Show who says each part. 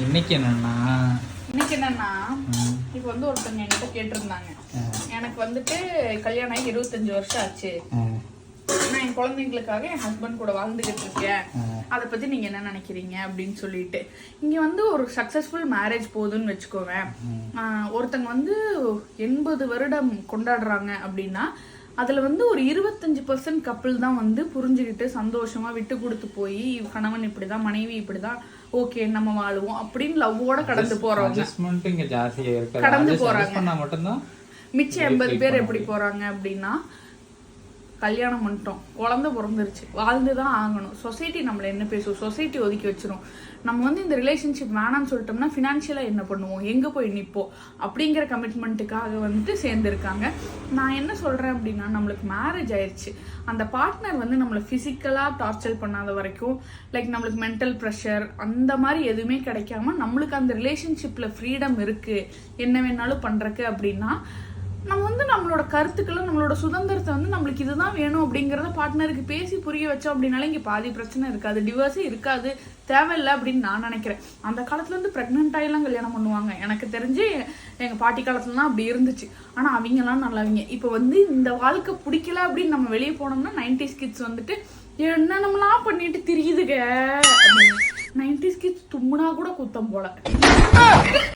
Speaker 1: இன்னைக்கு என்னன்னா
Speaker 2: இப்ப வந்து ஒருத்தவங்க என்கிட்ட கேட்டிருந்தாங்க, எனக்கு வந்துட்டு கல்யாணம் ஆகி 25 வருஷம் ஆச்சு, நான் என் குழந்தைங்களுக்காக என் ஹஸ்பண்ட் கூட வாழ்ந்துகிட்டு இருக்கேன், அதை பத்தி நீங்க என்ன நினைக்கிறீங்க அப்படின்னு சொல்லிட்டு. இங்க வந்து ஒரு சக்சஸ்ஃபுல் மேரேஜ் போகுதுன்னு வச்சுக்கோவேன். ஒருத்தங்க வந்து 80 வருடம் கொண்டாடுறாங்க அப்படின்னா அதுல வந்து ஒரு 25% கப்பிள் தான் வந்து புரிஞ்சுக்கிட்டு சந்தோஷமா விட்டு கொடுத்து போய் கணவன் இப்படிதான் மனைவி இப்படிதான் ஓகே நம்ம வாழுவோம் அப்படின்னு லவ்வோட கடந்து போறவங்க கடந்து போறாங்க. மிச்சம் 80 பேர் எப்படி போறாங்க அப்படின்னா, கல்யாணம் பண்ணிட்டோம், குழந்தை பிறந்துருச்சு, வாழ்ந்துதான் ஆகணும், சொசைட்டி நம்மள என்ன பேசும், சொசைட்டி ஒதுக்கி வச்சிரும், நம்ம வந்து இந்த ரிலேஷன்ஷிப் வேணாம்னு சொல்லிட்டோம்னா ஃபினான்ஷியலா என்ன பண்ணுவோம், எங்க போய் நிற்போம் அப்படிங்கிற கமிட்மெண்ட்டுக்காக வந்து சேர்ந்துருக்காங்க. நான் என்ன சொல்றேன் அப்படின்னா, நம்மளுக்கு மேரேஜ் ஆயிடுச்சு, அந்த பார்ட்னர் வந்து நம்மளை பிசிக்கலா டார்ச்சர் பண்ணாத வரைக்கும், லைக் நம்மளுக்கு மென்டல் ப்ரெஷர் அந்த மாதிரி எதுவுமே கிடைக்காம நம்மளுக்கு அந்த ரிலேஷன்ஷிப்ல ஃப்ரீடம் இருக்கு, என்ன வேணாலும் பண்றக்கு அப்படின்னா, நம்ம வந்து நம்மளோட கருத்துக்களை நம்மளோட சுதந்திரத்தை வந்து நம்மளுக்கு இதுதான் வேணும் அப்படிங்கிறத பார்ட்னருக்கு பேசி புரிய வச்சோம் அப்படின்னாலே இங்கே பாதி பிரச்சனை இருக்காது, டிவோர்ஸே இருக்காது, தேவையில்லை அப்படின்னு நான் நினைக்கிறேன். அந்த காலத்துல இருந்து பிரெக்னென்ட் ஆகிலாம் கல்யாணம் பண்ணுவாங்க, எனக்கு தெரிஞ்சு எங்க பாட்டி காலத்துலலாம் அப்படி இருந்துச்சு. ஆனா அவங்கெல்லாம் நல்லவங்க. இப்போ வந்து இந்த வாழ்க்கை பிடிக்கல அப்படின்னு நம்ம வெளியே போனோம்னா 90s கிட்ஸ் வந்துட்டு என்னென்னலாம் பண்ணிட்டு திரியுதுங்க. 90s கிட்ஸ் தும்முனா கூட குத்தம் போல.